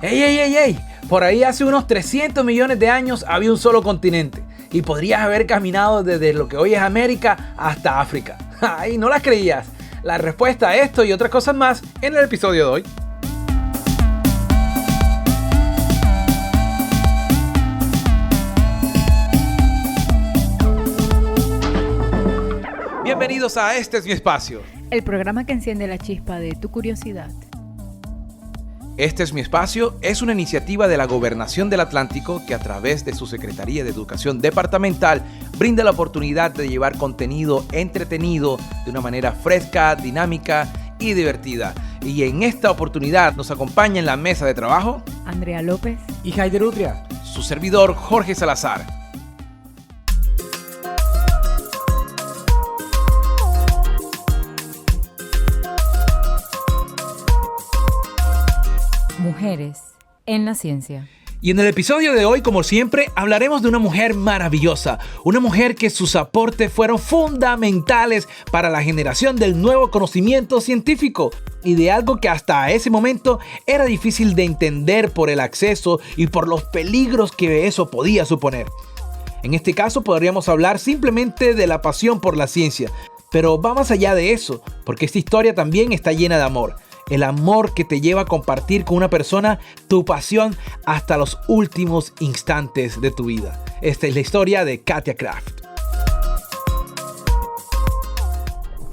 ¡Ey, ey, ey, ey! Por ahí hace unos 300 millones de años había un solo continente y podrías haber caminado desde lo que hoy es América hasta África. ¡Ay, no las creías! La respuesta a esto y otras cosas más en el episodio de hoy. Bienvenidos a Este es mi espacio. El programa que enciende la chispa de tu curiosidad. Este es mi espacio es una iniciativa de la Gobernación del Atlántico que a través de su Secretaría de Educación Departamental brinda la oportunidad de llevar contenido entretenido de una manera fresca, dinámica y divertida. Y en esta oportunidad nos acompaña en la mesa de trabajo Andrea López y Haider Utria, su servidor Jorge Salazar. Mujeres en la ciencia. Y en el episodio de hoy, como siempre, hablaremos de una mujer maravillosa, una mujer que sus aportes fueron fundamentales para la generación del nuevo conocimiento científico y de algo que hasta ese momento era difícil de entender por el acceso y por los peligros que eso podía suponer. En este caso podríamos hablar simplemente de la pasión por la ciencia, pero va más allá de eso, porque esta historia también está llena de amor. El amor que te lleva a compartir con una persona tu pasión hasta los últimos instantes de tu vida. Esta es la historia de Katia Kraft.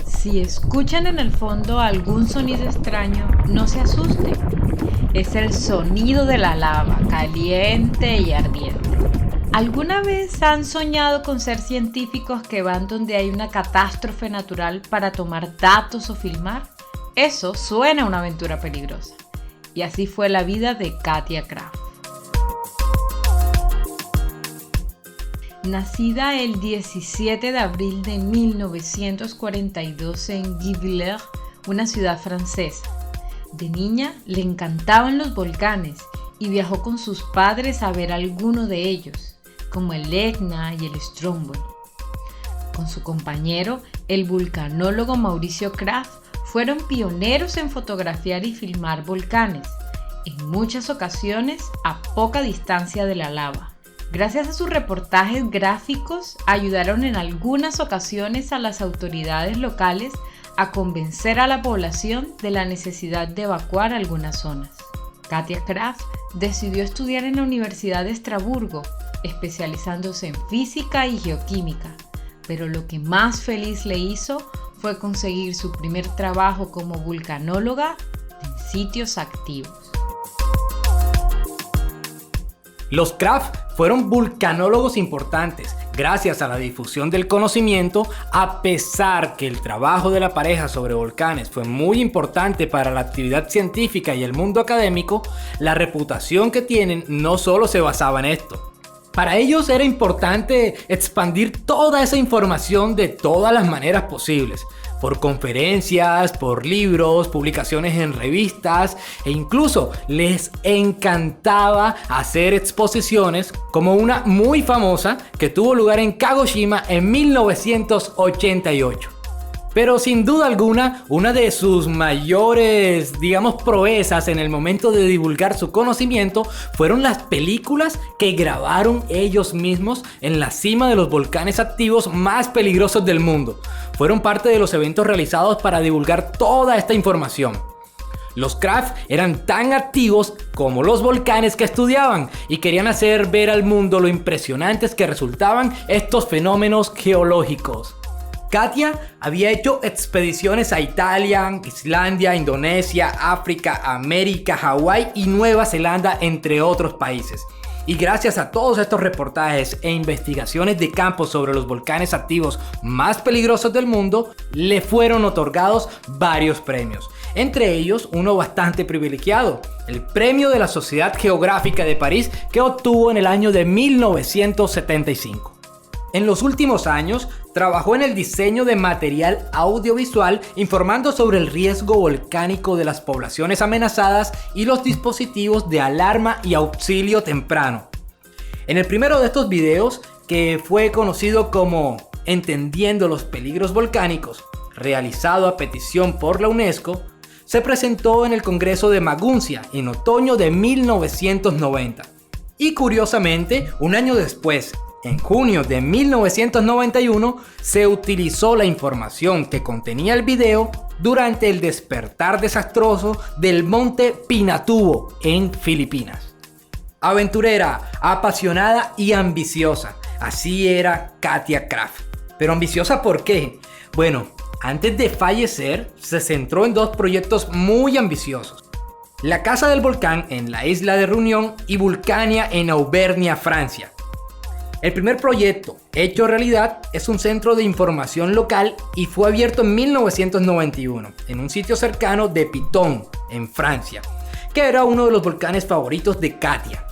Si escuchan en el fondo algún sonido extraño, no se asusten. Es el sonido de la lava, caliente y ardiente. ¿Alguna vez han soñado con ser científicos que van donde hay una catástrofe natural para tomar datos o filmar? Eso suena a una aventura peligrosa. Y así fue la vida de Katia Kraft. Nacida el 17 de abril de 1942 en Givors, una ciudad francesa. De niña le encantaban los volcanes y viajó con sus padres a ver alguno de ellos, como el Etna y el Stromboli. Con su compañero, el vulcanólogo Mauricio Kraft, fueron pioneros en fotografiar y filmar volcanes, en muchas ocasiones a poca distancia de la lava. Gracias a sus reportajes gráficos, ayudaron en algunas ocasiones a las autoridades locales a convencer a la población de la necesidad de evacuar algunas zonas. Katia Kraft decidió estudiar en la Universidad de Estrasburgo, especializándose en física y geoquímica, pero lo que más feliz le hizo fue conseguir su primer trabajo como vulcanóloga en sitios activos. Los Kraft fueron vulcanólogos importantes gracias a la difusión del conocimiento. A pesar que el trabajo de la pareja sobre volcanes fue muy importante para la actividad científica y el mundo académico, la reputación que tienen no solo se basaba en esto. Para ellos era importante expandir toda esa información de todas las maneras posibles, por conferencias, por libros, publicaciones en revistas e incluso les encantaba hacer exposiciones como una muy famosa que tuvo lugar en Kagoshima en 1988. Pero sin duda alguna, una de sus mayores, proezas en el momento de divulgar su conocimiento fueron las películas que grabaron ellos mismos en la cima de los volcanes activos más peligrosos del mundo. Fueron parte de los eventos realizados para divulgar toda esta información. Los Kraft eran tan activos como los volcanes que estudiaban y querían hacer ver al mundo lo impresionantes que resultaban estos fenómenos geológicos. Katia había hecho expediciones a Italia, Islandia, Indonesia, África, América, Hawái y Nueva Zelanda, entre otros países. Y gracias a todos estos reportajes e investigaciones de campo sobre los volcanes activos más peligrosos del mundo, le fueron otorgados varios premios. Entre ellos, uno bastante privilegiado, el Premio de la Sociedad Geográfica de París, que obtuvo en el año de 1975. En los últimos años, trabajó en el diseño de material audiovisual informando sobre el riesgo volcánico de las poblaciones amenazadas y los dispositivos de alarma y auxilio temprano. En el primero de estos videos, que fue conocido como Entendiendo los peligros volcánicos, realizado a petición por la UNESCO, se presentó en el Congreso de Maguncia en otoño de 1990. Y curiosamente, un año después, en junio de 1991, se utilizó la información que contenía el video durante el despertar desastroso del monte Pinatubo en Filipinas. Aventurera, apasionada y ambiciosa. Así era Katia Kraft. ¿Pero ambiciosa por qué? Bueno, antes de fallecer, se centró en dos proyectos muy ambiciosos. La Casa del Volcán en la isla de Reunión y Vulcania en Auvernia, Francia. El primer proyecto, hecho realidad, es un centro de información local y fue abierto en 1991 en un sitio cercano de Piton, en Francia, que era uno de los volcanes favoritos de Katia.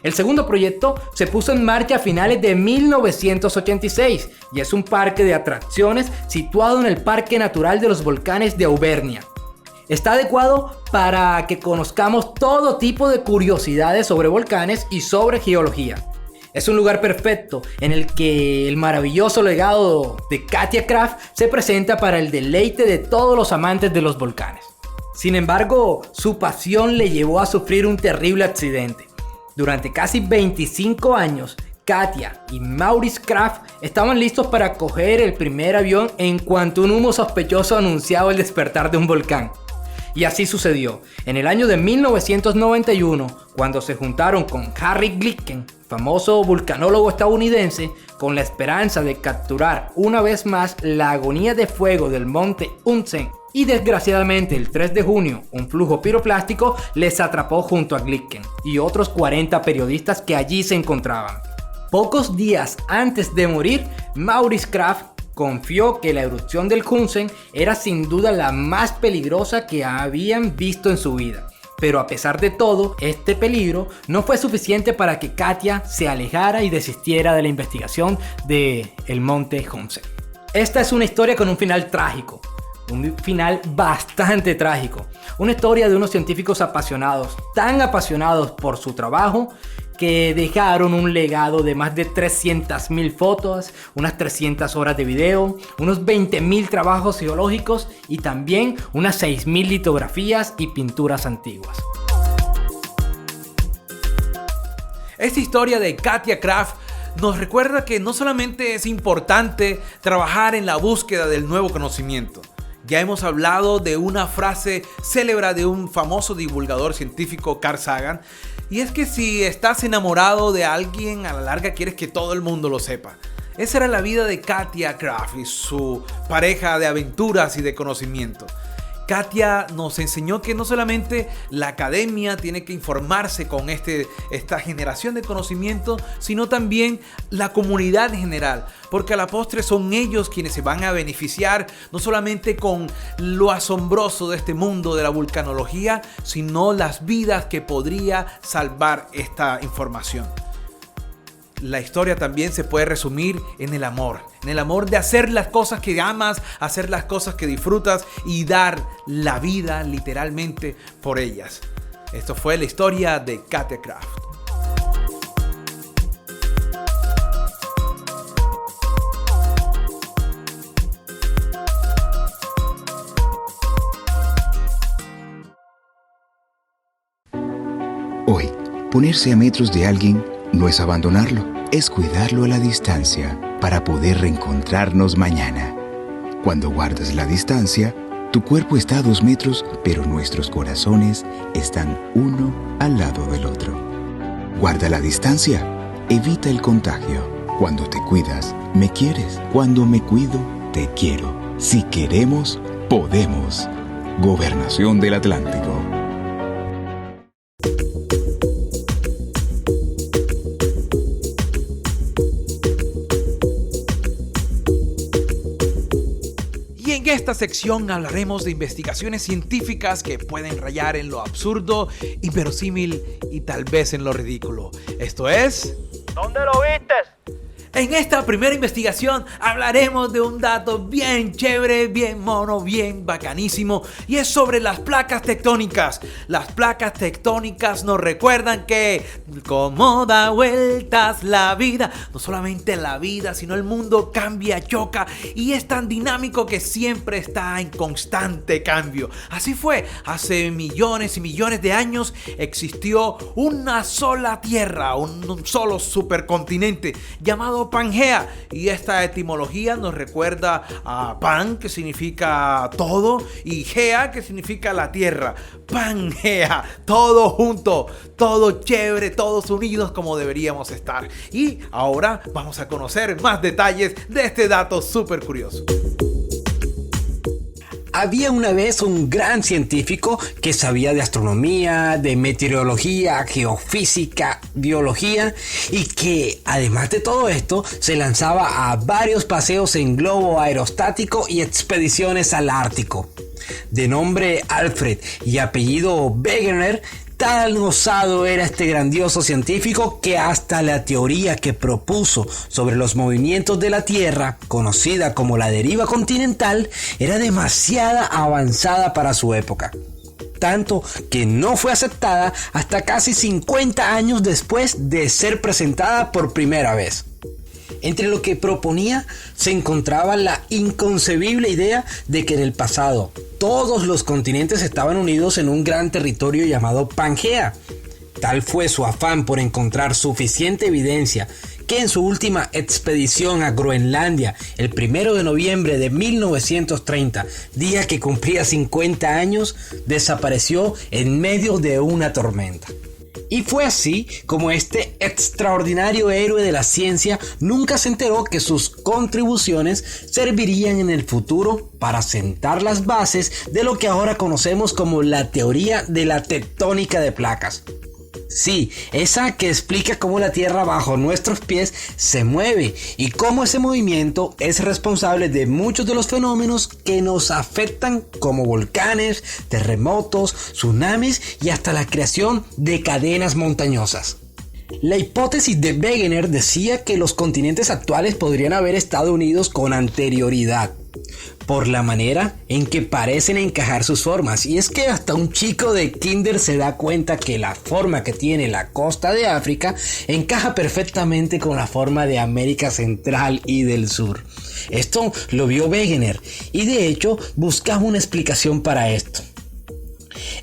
El segundo proyecto se puso en marcha a finales de 1986 y es un parque de atracciones situado en el Parque Natural de los Volcanes de Auvernia. Está adecuado para que conozcamos todo tipo de curiosidades sobre volcanes y sobre geología. Es un lugar perfecto en el que el maravilloso legado de Katia Kraft se presenta para el deleite de todos los amantes de los volcanes. Sin embargo, su pasión le llevó a sufrir un terrible accidente. Durante casi 25 años, Katia y Maurice Kraft estaban listos para coger el primer avión en cuanto un humo sospechoso anunciaba el despertar de un volcán. Y así sucedió. En el año de 1991, cuando se juntaron con Harry Glicken, famoso vulcanólogo estadounidense, con la esperanza de capturar una vez más la agonía de fuego del monte Unzen, y desgraciadamente el 3 de junio un flujo piroplástico les atrapó junto a Glicken y otros 40 periodistas que allí se encontraban. Pocos días antes de morir, Maurice Kraft confió que la erupción del Unzen era sin duda la más peligrosa que habían visto en su vida. Pero a pesar de todo, este peligro no fue suficiente para que Katia se alejara y desistiera de la investigación del monte Unzen. Esta es una historia con un final trágico. Un final bastante trágico. Una historia de unos científicos apasionados, tan apasionados por su trabajo, que dejaron un legado de más de 300.000 fotos, unas 300 horas de video, unos 20.000 trabajos geológicos y también unas 6.000 litografías y pinturas antiguas. Esta historia de Katia Kraft nos recuerda que no solamente es importante trabajar en la búsqueda del nuevo conocimiento. Ya hemos hablado de una frase célebre de un famoso divulgador científico, Carl Sagan, y es que si estás enamorado de alguien, a la larga quieres que todo el mundo lo sepa. Esa era la vida de Katia Kraft y su pareja de aventuras y de conocimiento. Katia nos enseñó que no solamente la academia tiene que informarse con esta generación de conocimiento, sino también la comunidad en general, porque a la postre son ellos quienes se van a beneficiar no solamente con lo asombroso de este mundo de la vulcanología, sino las vidas que podría salvar esta información. La historia también se puede resumir en el amor de hacer las cosas que amas, hacer las cosas que disfrutas y dar la vida literalmente por ellas. Esto fue la historia de Katia Kraft. Hoy, ponerse a metros de alguien no es abandonarlo, es cuidarlo a la distancia para poder reencontrarnos mañana. Cuando guardas la distancia, tu cuerpo está a 2 metros, pero nuestros corazones están uno al lado del otro. Guarda la distancia, evita el contagio. Cuando te cuidas, me quieres. Cuando me cuido, te quiero. Si queremos, podemos. Gobernación del Atlántico. En esta sección hablaremos de investigaciones científicas que pueden rayar en lo absurdo, inverosímil y tal vez en lo ridículo. Esto es... ¿Dónde lo viste? En esta primera investigación hablaremos de un dato bien chévere, bien mono, bien bacanísimo, y es sobre las placas tectónicas. Las placas tectónicas nos recuerdan que como da vueltas la vida, no solamente la vida, sino el mundo cambia, choca y es tan dinámico que siempre está en constante cambio. Así fue, hace millones y millones de años existió una sola tierra, un solo supercontinente llamado Pangea, y esta etimología nos recuerda a Pan, que significa todo, y Gea, que significa la tierra. Pangea, todo junto, todo chévere, todos unidos como deberíamos estar. Y ahora vamos a conocer más detalles de este dato súper curioso. Había una vez un gran científico que sabía de astronomía, de meteorología, geofísica, biología y que, además de todo esto, se lanzaba a varios paseos en globo aerostático y expediciones al Ártico. De nombre Alfred y apellido Wegener, tan osado era este grandioso científico que hasta la teoría que propuso sobre los movimientos de la Tierra, conocida como la deriva continental, era demasiado avanzada para su época. Tanto que no fue aceptada hasta casi 50 años después de ser presentada por primera vez. Entre lo que proponía se encontraba la inconcebible idea de que en el pasado todos los continentes estaban unidos en un gran territorio llamado Pangea. Tal fue su afán por encontrar suficiente evidencia que en su última expedición a Groenlandia, el 1 de noviembre de 1930, día que cumplía 50 años, desapareció en medio de una tormenta. Y fue así como este extraordinario héroe de la ciencia nunca se enteró que sus contribuciones servirían en el futuro para sentar las bases de lo que ahora conocemos como la teoría de la tectónica de placas. Sí, esa que explica cómo la Tierra bajo nuestros pies se mueve y cómo ese movimiento es responsable de muchos de los fenómenos que nos afectan, como volcanes, terremotos, tsunamis y hasta la creación de cadenas montañosas. La hipótesis de Wegener decía que los continentes actuales podrían haber estado unidos con anterioridad, por la manera en que parecen encajar sus formas, y es que hasta un chico de kinder se da cuenta que la forma que tiene la costa de África encaja perfectamente con la forma de América Central y del Sur. Esto lo vio Wegener y de hecho buscaba una explicación para esto.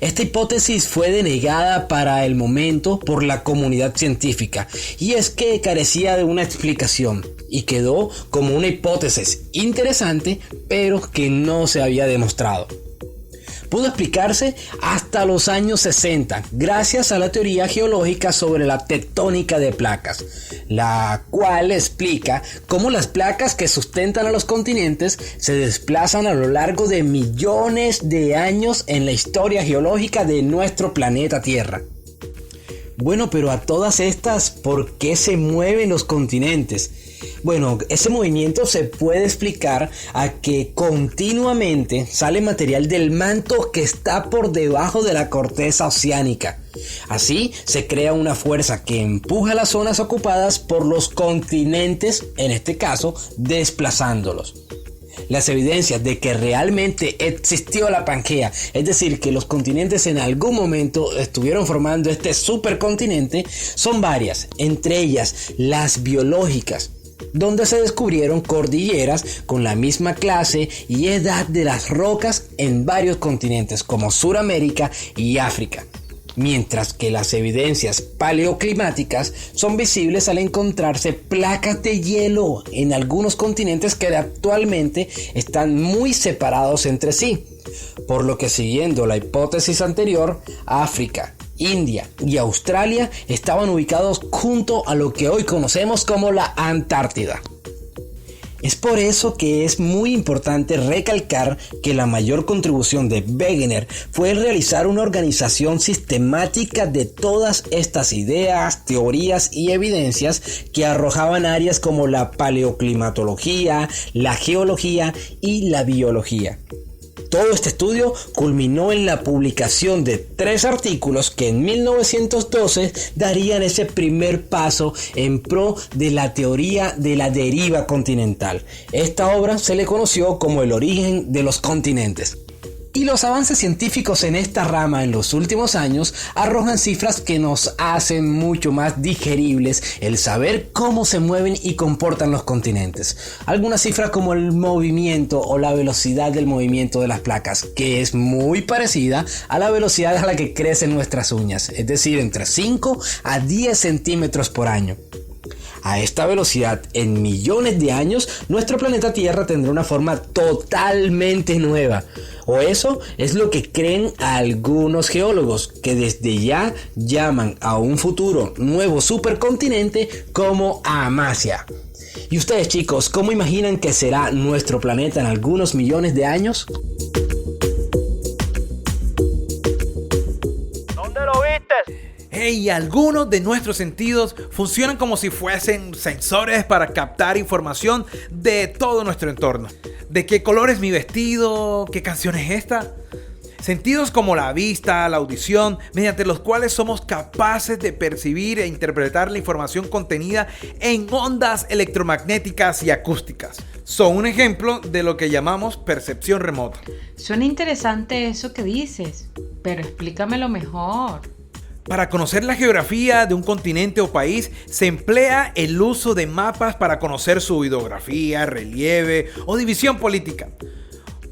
Esta hipótesis fue denegada para el momento por la comunidad científica, y es que carecía de una explicación y quedó como una hipótesis interesante, pero que no se había demostrado. Pudo explicarse hasta los años 60 gracias a la teoría geológica sobre la tectónica de placas, la cual explica cómo las placas que sustentan a los continentes se desplazan a lo largo de millones de años en la historia geológica de nuestro planeta Tierra. Bueno, pero a todas estas, ¿por qué se mueven los continentes? Bueno, ese movimiento se puede explicar a que continuamente sale material del manto que está por debajo de la corteza oceánica. Así se crea una fuerza que empuja las zonas ocupadas por los continentes, en este caso, desplazándolos. Las evidencias de que realmente existió la Pangea, es decir, que los continentes en algún momento estuvieron formando este supercontinente, son varias, entre ellas las biológicas, donde se descubrieron cordilleras con la misma clase y edad de las rocas en varios continentes como Suramérica y África. Mientras que las evidencias paleoclimáticas son visibles al encontrarse placas de hielo en algunos continentes que actualmente están muy separados entre sí, por lo que, siguiendo la hipótesis anterior, África, India y Australia estaban ubicados junto a lo que hoy conocemos como la Antártida. Es por eso que es muy importante recalcar que la mayor contribución de Wegener fue realizar una organización sistemática de todas estas ideas, teorías y evidencias que arrojaban áreas como la paleoclimatología, la geología y la biología. Todo este estudio culminó en la publicación de 3 artículos que en 1912 darían ese primer paso en pro de la teoría de la deriva continental. Esta obra se le conoció como El origen de los continentes. Y los avances científicos en esta rama en los últimos años arrojan cifras que nos hacen mucho más digeribles el saber cómo se mueven y comportan los continentes. Algunas cifras como el movimiento o la velocidad del movimiento de las placas, que es muy parecida a la velocidad a la que crecen nuestras uñas, es decir, entre 5 a 10 centímetros por año. A esta velocidad, en millones de años, nuestro planeta Tierra tendrá una forma totalmente nueva. O eso es lo que creen algunos geólogos, que desde ya llaman a un futuro nuevo supercontinente como Amasia. ¿Y ustedes, chicos, cómo imaginan que será nuestro planeta en algunos millones de años? ¿Dónde lo viste? Hey, algunos de nuestros sentidos funcionan como si fuesen sensores para captar información de todo nuestro entorno. ¿De qué color es mi vestido? ¿Qué canción es esta? Sentidos como la vista, la audición, mediante los cuales somos capaces de percibir e interpretar la información contenida en ondas electromagnéticas y acústicas. Son un ejemplo de lo que llamamos percepción remota. Suena interesante eso que dices, pero explícamelo mejor. Para conocer la geografía de un continente o país, se emplea el uso de mapas para conocer su hidrografía, relieve o división política.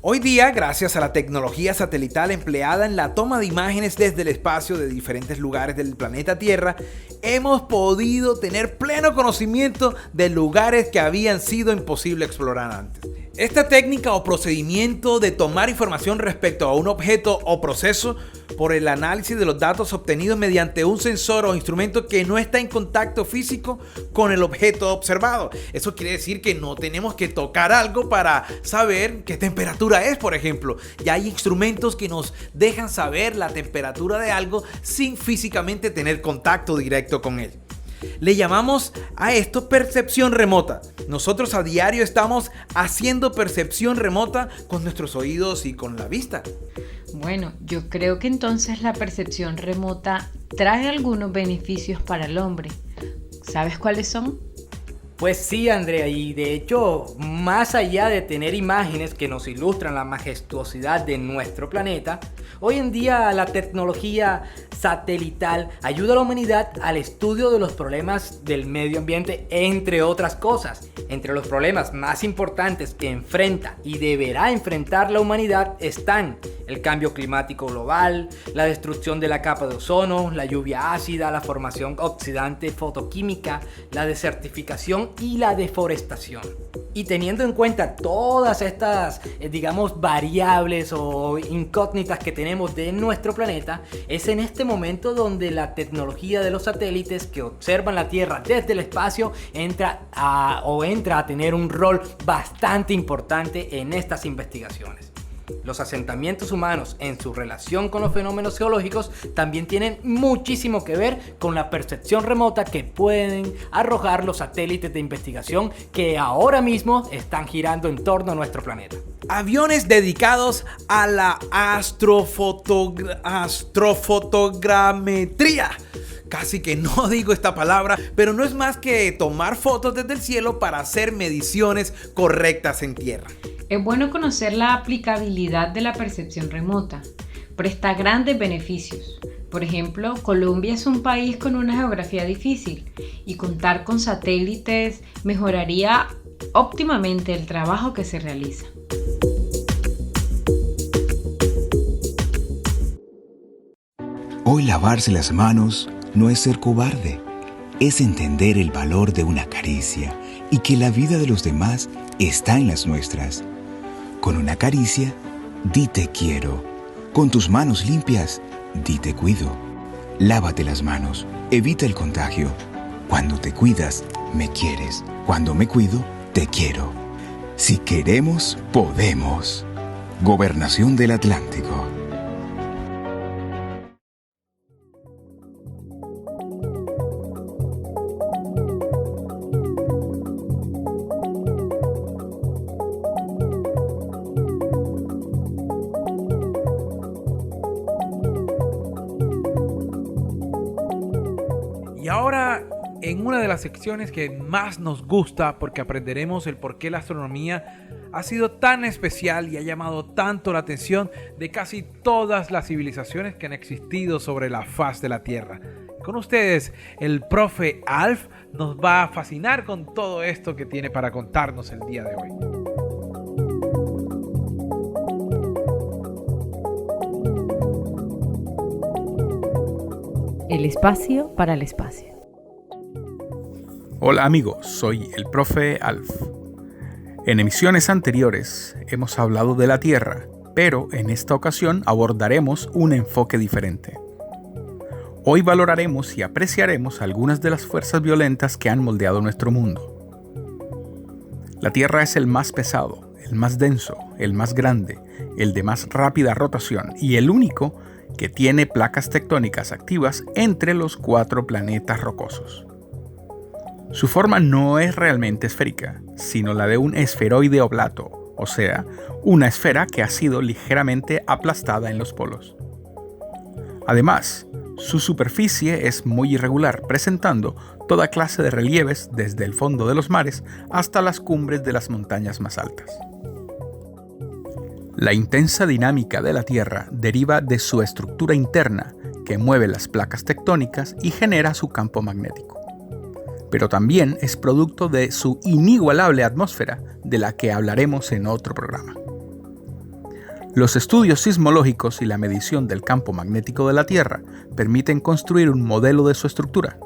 Hoy día, gracias a la tecnología satelital empleada en la toma de imágenes desde el espacio de diferentes lugares del planeta Tierra, hemos podido tener pleno conocimiento de lugares que habían sido imposible explorar antes. Esta técnica o procedimiento de tomar información respecto a un objeto o proceso por el análisis de los datos obtenidos mediante un sensor o instrumento que no está en contacto físico con el objeto observado. Eso quiere decir que no tenemos que tocar algo para saber qué temperatura es, por ejemplo. Ya hay instrumentos que nos dejan saber la temperatura de algo sin físicamente tener contacto directo con él. Le llamamos a esto percepción remota. Nosotros a diario estamos haciendo percepción remota con nuestros oídos y con la vista. Bueno, yo creo que entonces la percepción remota trae algunos beneficios para el hombre. ¿Sabes cuáles son? Pues sí, Andrea, y de hecho, más allá de tener imágenes que nos ilustran la majestuosidad de nuestro planeta, hoy en día la tecnología satelital ayuda a la humanidad al estudio de los problemas del medio ambiente, entre otras cosas. Entre los problemas más importantes que enfrenta y deberá enfrentar la humanidad están el cambio climático global, la destrucción de la capa de ozono, la lluvia ácida, la formación oxidante fotoquímica, la desertificación y la deforestación. Y teniendo en cuenta todas estas, variables o incógnitas que tenemos de nuestro planeta, es en este momento donde la tecnología de los satélites que observan la Tierra desde el espacio entra a tener un rol bastante importante en estas investigaciones. Los asentamientos humanos en su relación con los fenómenos geológicos también tienen muchísimo que ver con la percepción remota que pueden arrojar los satélites de investigación que ahora mismo están girando en torno a nuestro planeta. Aviones dedicados a la astrofotogrametría. Casi que no digo esta palabra, pero no es más que tomar fotos desde el cielo para hacer mediciones correctas en tierra. Es bueno conocer la aplicabilidad de la percepción remota. Presta grandes beneficios. Por ejemplo, Colombia es un país con una geografía difícil y contar con satélites mejoraría óptimamente el trabajo que se realiza. Hoy lavarse las manos no es ser cobarde, es entender el valor de una caricia y que la vida de los demás está en las nuestras. Con una caricia, di te quiero. Con tus manos limpias, di te cuido. Lávate las manos, evita el contagio. Cuando te cuidas, me quieres. Cuando me cuido, te quiero. Si queremos, podemos. Gobernación del Atlántico. ahora, en una de las secciones que más nos gusta, porque aprenderemos el por qué la astronomía ha sido tan especial y ha llamado tanto la atención de casi todas las civilizaciones que han existido sobre la faz de la Tierra. Con ustedes, el profe Alf nos va a fascinar con todo esto que tiene para contarnos el día de hoy. El espacio para el espacio. Hola amigos, soy el profe Alf. En emisiones anteriores hemos hablado de la Tierra, pero en esta ocasión abordaremos un enfoque diferente. Hoy valoraremos y apreciaremos algunas de las fuerzas violentas que han moldeado nuestro mundo. La Tierra es el más pesado, el más denso, el más grande, el de más rápida rotación y el único que tiene placas tectónicas activas entre los 4 planetas rocosos. Su forma no es realmente esférica, sino la de un esferoide oblato, o sea, una esfera que ha sido ligeramente aplastada en los polos. Además, su superficie es muy irregular, presentando toda clase de relieves desde el fondo de los mares hasta las cumbres de las montañas más altas. La intensa dinámica de la Tierra deriva de su estructura interna, que mueve las placas tectónicas y genera su campo magnético. Pero también es producto de su inigualable atmósfera, de la que hablaremos en otro programa. Los estudios sismológicos y la medición del campo magnético de la Tierra permiten construir un modelo de su estructura.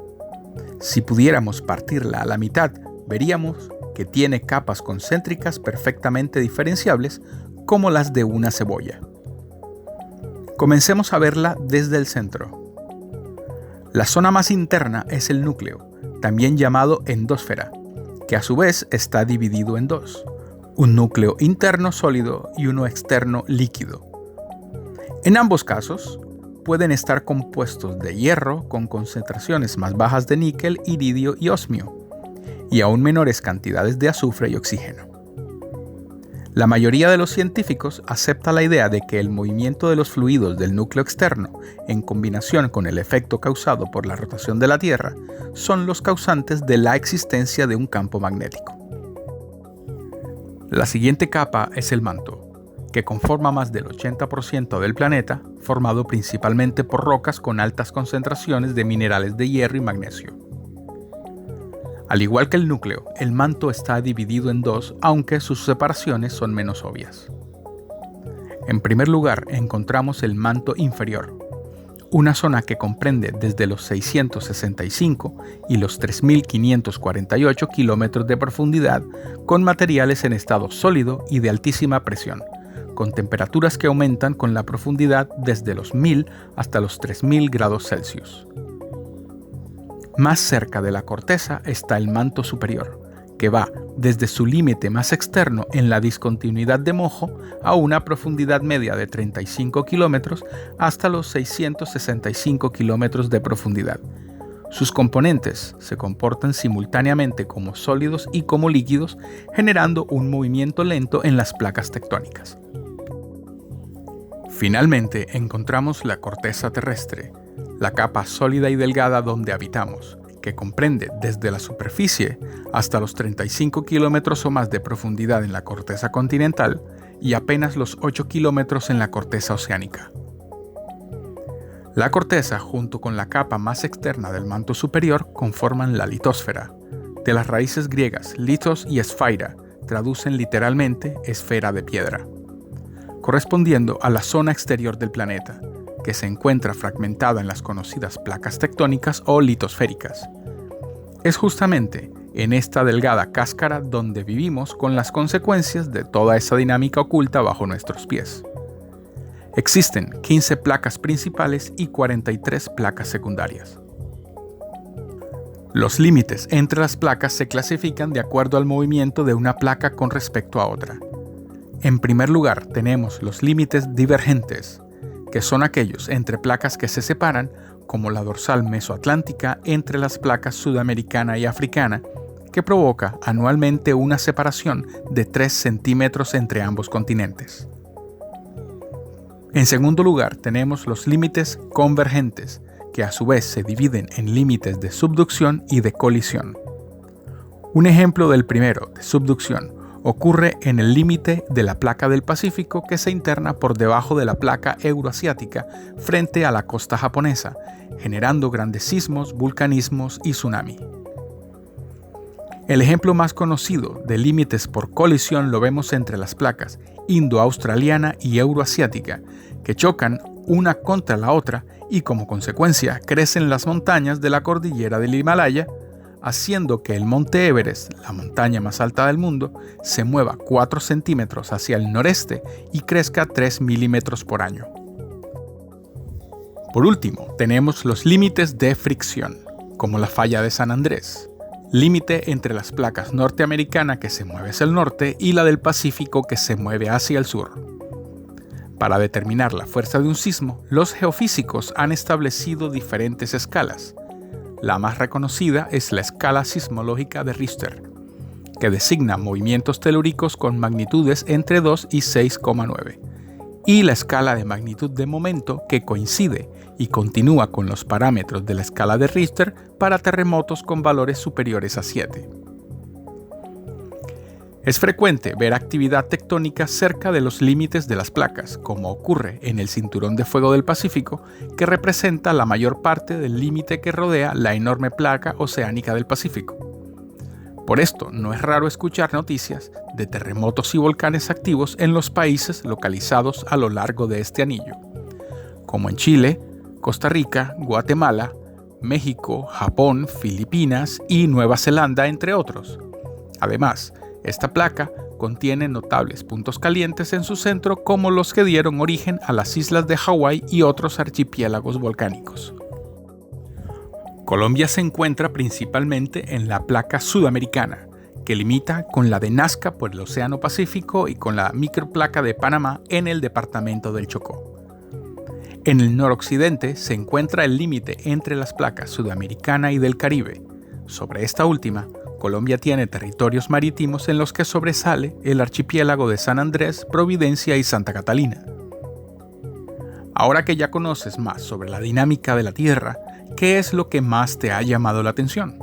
Si pudiéramos partirla a la mitad, veríamos que tiene capas concéntricas perfectamente diferenciables, como las de una cebolla. Comencemos a verla desde el centro. La zona más interna es el núcleo, también llamado endosfera, que a su vez está dividido en dos: un núcleo interno sólido y uno externo líquido. En ambos casos, pueden estar compuestos de hierro con concentraciones más bajas de níquel, iridio y osmio, y aún menores cantidades de azufre y oxígeno. La mayoría de los científicos acepta la idea de que el movimiento de los fluidos del núcleo externo, en combinación con el efecto causado por la rotación de la Tierra, son los causantes de la existencia de un campo magnético. La siguiente capa es el manto, que conforma más del 80% del planeta, formado principalmente por rocas con altas concentraciones de minerales de hierro y magnesio. Al igual que el núcleo, el manto está dividido en dos, aunque sus separaciones son menos obvias. En primer lugar, encontramos el manto inferior, una zona que comprende desde los 665 y los 3.548 kilómetros de profundidad, con materiales en estado sólido y de altísima presión, con temperaturas que aumentan con la profundidad desde los 1000 hasta los 3000 grados Celsius. Más cerca de la corteza está el manto superior, que va desde su límite más externo en la discontinuidad de Mojo a una profundidad media de 35 kilómetros hasta los 665 kilómetros de profundidad. Sus componentes se comportan simultáneamente como sólidos y como líquidos, generando un movimiento lento en las placas tectónicas. Finalmente encontramos la corteza terrestre, la capa sólida y delgada donde habitamos, que comprende desde la superficie hasta los 35 kilómetros o más de profundidad en la corteza continental y apenas los 8 kilómetros en la corteza oceánica. La corteza, junto con la capa más externa del manto superior, conforman la litosfera. De las raíces griegas litos y esfaira, traducen literalmente esfera de piedra, correspondiendo a la zona exterior del planeta, que se encuentra fragmentada en las conocidas placas tectónicas o litosféricas. Es justamente en esta delgada cáscara donde vivimos, con las consecuencias de toda esa dinámica oculta bajo nuestros pies. Existen 15 placas principales y 43 placas secundarias. Los límites entre las placas se clasifican de acuerdo al movimiento de una placa con respecto a otra. En primer lugar tenemos los límites divergentes, que son aquellos entre placas que se separan, como la dorsal mesoatlántica entre las placas sudamericana y africana, que provoca anualmente una separación de 3 centímetros entre ambos continentes. En segundo lugar tenemos los límites convergentes, que a su vez se dividen en límites de subducción y de colisión. Un ejemplo del primero, de subducción, ocurre en el límite de la placa del Pacífico que se interna por debajo de la placa euroasiática frente a la costa japonesa, generando grandes sismos, vulcanismos y tsunami. El ejemplo más conocido de límites por colisión lo vemos entre las placas indo-australiana y euroasiática, que chocan una contra la otra y como consecuencia crecen las montañas de la cordillera del Himalaya, haciendo que el monte Everest, la montaña más alta del mundo, se mueva 4 centímetros hacia el noreste y crezca 3 milímetros por año. Por último, tenemos los límites de fricción, como la falla de San Andrés, límite entre las placas norteamericana que se mueve hacia el norte y la del Pacífico que se mueve hacia el sur. Para determinar la fuerza de un sismo, los geofísicos han establecido diferentes escalas. La más reconocida es la escala sismológica de Richter, que designa movimientos telúricos con magnitudes entre 2 y 6,9, y la escala de magnitud de momento que coincide y continúa con los parámetros de la escala de Richter para terremotos con valores superiores a 7. Es frecuente ver actividad tectónica cerca de los límites de las placas, como ocurre en el Cinturón de Fuego del Pacífico, que representa la mayor parte del límite que rodea la enorme placa oceánica del Pacífico. Por esto, no es raro escuchar noticias de terremotos y volcanes activos en los países localizados a lo largo de este anillo, como en Chile, Costa Rica, Guatemala, México, Japón, Filipinas y Nueva Zelanda, entre otros. Además, esta placa contiene notables puntos calientes en su centro como los que dieron origen a las islas de Hawái y otros archipiélagos volcánicos. Colombia se encuentra principalmente en la placa sudamericana, que limita con la de Nazca por el Océano Pacífico y con la microplaca de Panamá en el departamento del Chocó. En el noroccidente se encuentra el límite entre las placas sudamericana y del Caribe. Sobre esta última, Colombia tiene territorios marítimos en los que sobresale el archipiélago de San Andrés, Providencia y Santa Catalina. Ahora que ya conoces más sobre la dinámica de la Tierra, ¿qué es lo que más te ha llamado la atención?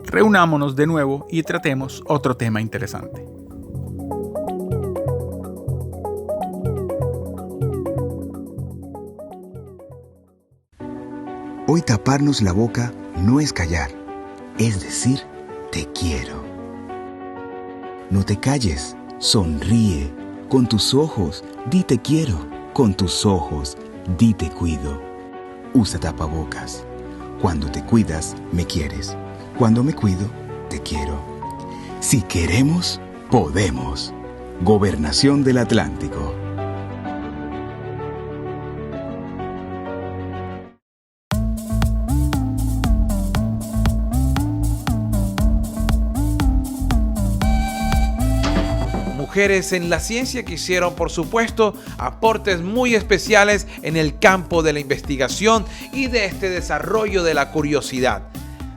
Reunámonos de nuevo y tratemos otro tema interesante. Hoy taparnos la boca no es callar, es decir, te quiero. No te calles, sonríe. Con tus ojos, di te quiero. Con tus ojos, di te cuido. Usa tapabocas. Cuando te cuidas, me quieres. Cuando me cuido, te quiero. Si queremos, podemos. Gobernación del Atlántico. Mujeres en la ciencia que hicieron, por supuesto, aportes muy especiales en el campo de la investigación y de este desarrollo de la curiosidad.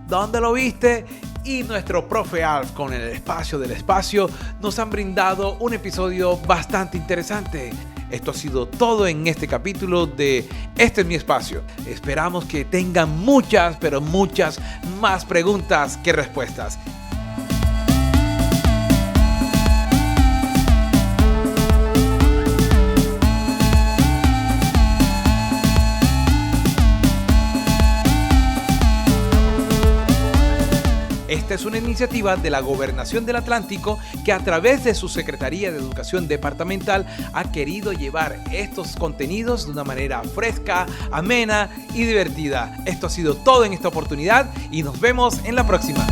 ¿Dónde lo viste? Y nuestro profe Alf con el espacio del espacio nos han brindado un episodio bastante interesante. Esto ha sido todo en este capítulo de Este es mi espacio. Esperamos que tengan muchas, pero muchas más preguntas que respuestas. Esta es una iniciativa de la Gobernación del Atlántico que a través de su Secretaría de Educación Departamental ha querido llevar estos contenidos de una manera fresca, amena y divertida. Esto ha sido todo en esta oportunidad y nos vemos en la próxima.